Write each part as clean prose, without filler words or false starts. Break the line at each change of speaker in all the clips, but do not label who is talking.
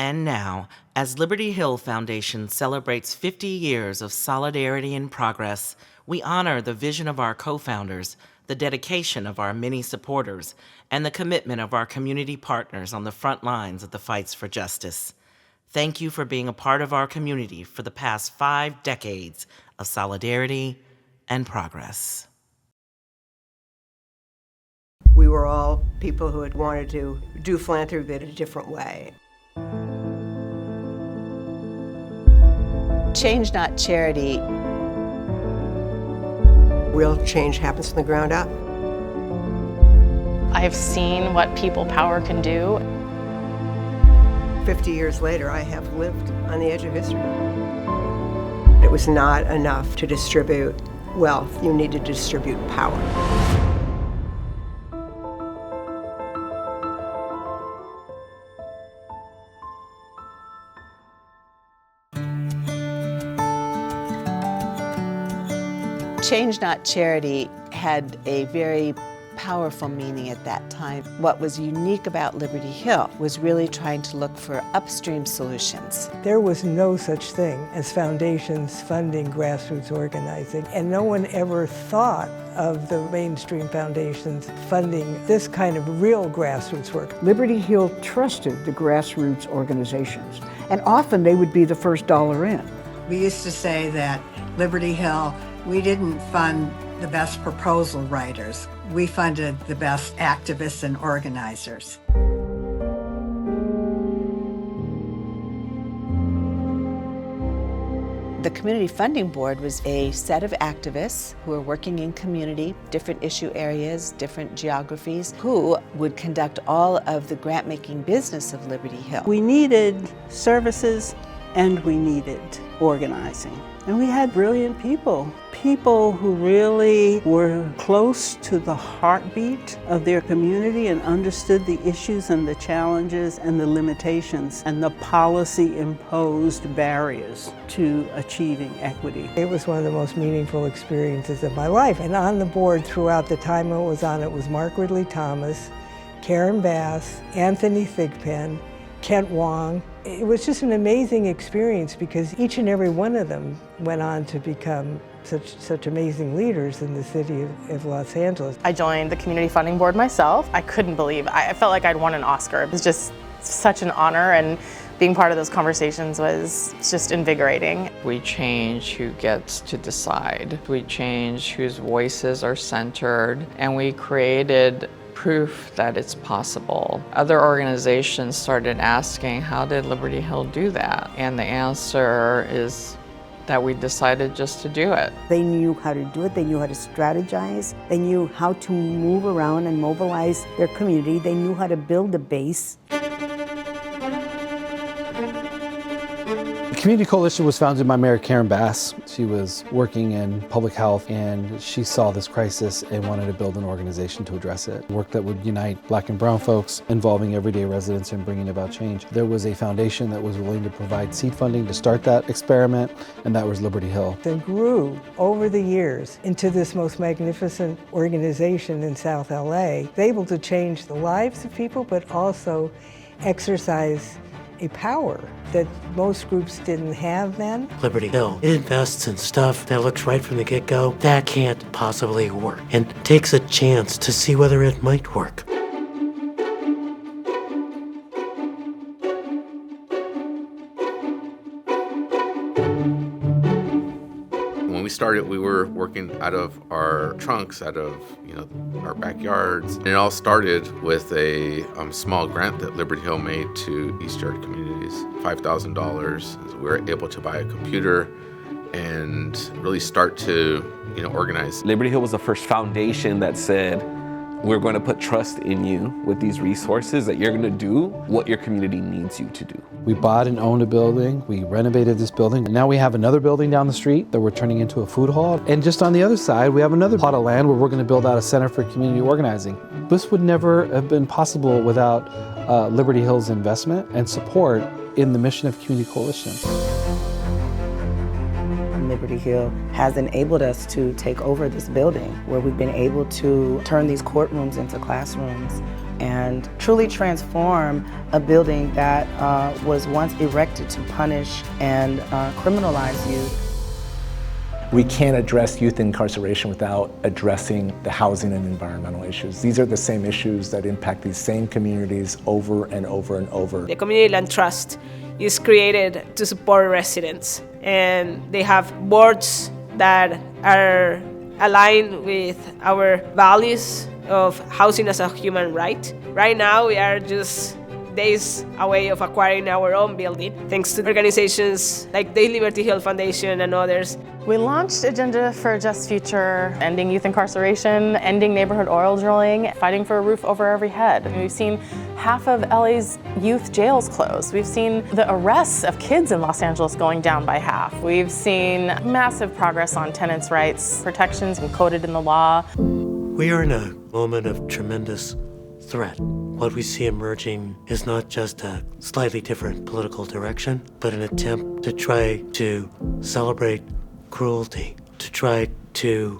And now, as Liberty Hill Foundation celebrates 50 years of solidarity and progress, we honor the vision of our co-founders, the dedication of our many supporters, and the commitment of our community partners on the front lines of the fights for justice. Thank you for being a part of our community for the past 5 decades of solidarity and progress.
We were all people who had wanted to do philanthropy in a different way.
Change, not charity.
Real change happens from the ground up.
I have seen what people power can do.
50 years later, I have lived on the edge of history. It was not enough to distribute wealth. You need to distribute power.
Change, not charity had a very powerful meaning at that time. What was unique about Liberty Hill was really trying to look for upstream solutions.
There was no such thing as foundations funding grassroots organizing, and no one ever thought of the mainstream foundations funding this kind of real grassroots work.
Liberty Hill trusted the grassroots organizations, and often they would be the first dollar in.
We used to say that Liberty Hill, we didn't fund the best proposal writers. We funded the best activists and organizers.
The Community Funding Board was a set of activists who were working in community, different issue areas, different geographies, who would conduct all of the grant-making business of Liberty Hill.
We needed services and we needed organizing. And we had brilliant people who really were close to the heartbeat of their community and understood the issues and the challenges and the limitations and the policy-imposed barriers to achieving equity.
It was one of the most meaningful experiences of my life. And on the board throughout the time it was Mark Ridley Thomas, Karen Bass, Anthony Thigpen, Kent Wong. It was just an amazing experience because each and every one of them went on to become such amazing leaders in the city of Los Angeles.
I joined the Community Funding Board myself. I couldn't believe it. I felt like I'd won an Oscar. It was just such an honor, and being part of those conversations was just invigorating.
We change who gets to decide. We change whose voices are centered, and we created proof that it's possible. Other organizations started asking, how did Liberty Hill do that? And the answer is that we decided just to do it.
They knew how to do it, they knew how to strategize, they knew how to move around and mobilize their community, they knew how to build a base.
The Community Coalition was founded by Mayor Karen Bass. She was working in public health and she saw this crisis and wanted to build an organization to address it. Work that would unite Black and brown folks, involving everyday residents and bringing about change. There was a foundation that was willing to provide seed funding to start that experiment, and that was Liberty Hill.
It grew over the years into this most magnificent organization in South LA, able to change the lives of people, but also exercise a power that most groups didn't have then.
Liberty Hill, it invests in stuff that looks right from the get-go. That can't possibly work, and takes a chance to see whether it might work.
When we started, we were working out of our trunks, out of our backyards. And it all started with a small grant that Liberty Hill made to East Yard communities, $5,000. We were able to buy a computer and really start to organize.
Liberty Hill was the first foundation that said, we're going to put trust in you with these resources that you're going to do what your community needs you to do.
We bought and owned a building, we renovated this building, and now we have another building down the street that we're turning into a food hall. And just on the other side, we have another plot of land where we're going to build out a center for community organizing. This would never have been possible without Liberty Hill's investment and support in the mission of Community Coalition.
Liberty Hill has enabled us to take over this building where we've been able to turn these courtrooms into classrooms and truly transform a building that was once erected to punish and criminalize youth.
We can't address youth incarceration without addressing the housing and environmental issues. These are the same issues that impact these same communities over and over and over.
The Community Land Trust is created to support residents, and they have boards that are aligned with our values of housing as a human right. Right now, we are just days away of acquiring our own building, thanks to organizations like the Liberty Hill Foundation and others.
We launched Agenda for a Just Future, ending youth incarceration, ending neighborhood oil drilling, fighting for a roof over every head. We've seen half of LA's youth jails close. We've seen the arrests of kids in Los Angeles going down by half. We've seen massive progress on tenants' rights, protections encoded in the law.
We are in a moment of tremendous threat. What we see emerging is not just a slightly different political direction, but an attempt to try to celebrate cruelty, to try to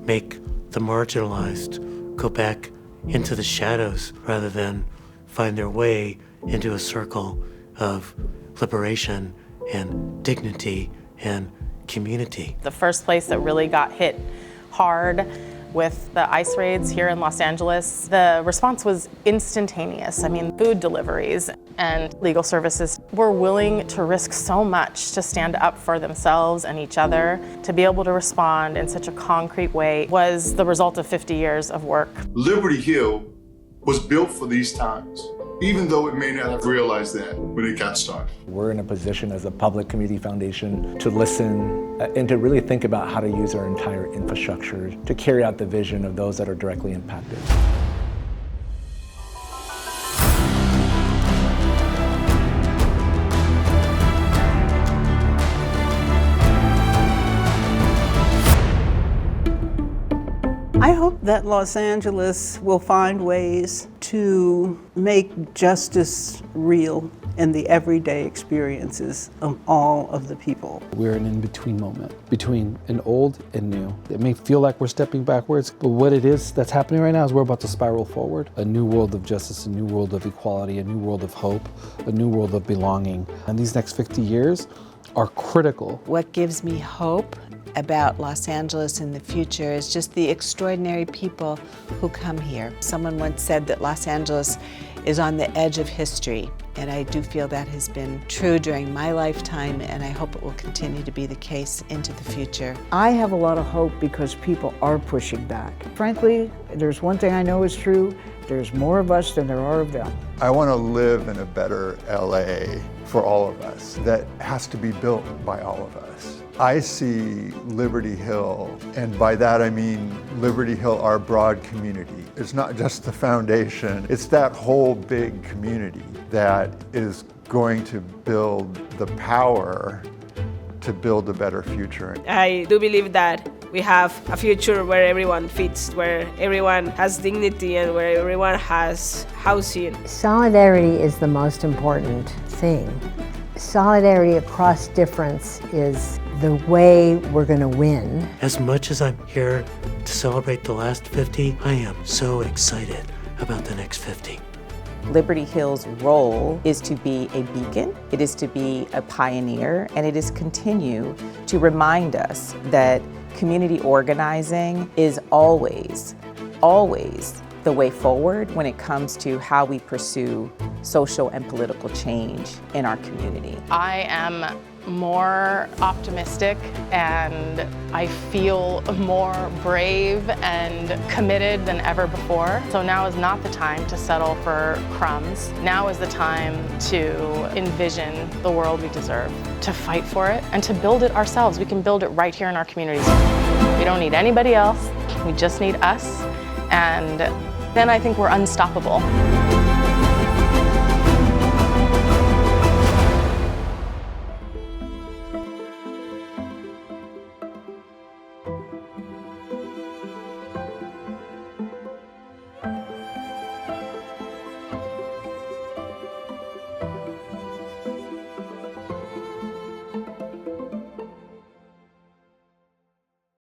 make the marginalized go back into the shadows rather than find their way into a circle of liberation and dignity and community.
The first place that really got hit hard with the ICE raids here in Los Angeles, the response was instantaneous. I mean, food deliveries and legal services were willing to risk so much to stand up for themselves and each other. To be able to respond in such a concrete way was the result of 50 years of work.
Liberty Hill was built for these times, even though it may not have realized that when it got started.
We're in a position as a public community foundation to listen and to really think about how to use our entire infrastructure to carry out the vision of those that are directly impacted.
I hope that Los Angeles will find ways to make justice real in the everyday experiences of all of the people.
We're in an in-between moment between an old and new. It may feel like we're stepping backwards, but what it is that's happening right now is we're about to spiral forward. A new world of justice, a new world of equality, a new world of hope, a new world of belonging. And these next 50 years are critical.
What gives me hope about Los Angeles in the future is just the extraordinary people who come here. Someone once said that Los Angeles is on the edge of history, and I do feel that has been true during my lifetime, and I hope it will continue to be the case into the future.
I have a lot of hope because people are pushing back. Frankly, there's one thing I know is true: there's more of us than there are of them.
I want to live in a better LA for all of us that has to be built by all of us. I see Liberty Hill, and by that I mean Liberty Hill, our broad community. It's not just the foundation, it's that whole big community that is going to build the power to build a better future.
I do believe that we have a future where everyone fits, where everyone has dignity, and where everyone has housing.
Solidarity is the most important thing. Solidarity across difference is the way we're going to win.
As much as I'm here to celebrate the last 50, I am so excited about the next 50.
Liberty Hill's role is to be a beacon, it is to be a pioneer, and it is continue to remind us that community organizing is always the way forward when it comes to how we pursue social and political change in our community.
I am more optimistic and I feel more brave and committed than ever before. So now is not the time to settle for crumbs. Now is the time to envision the world we deserve, to fight for it and to build it ourselves. We can build it right here in our communities. We don't need anybody else. We just need us. And then I think we're unstoppable.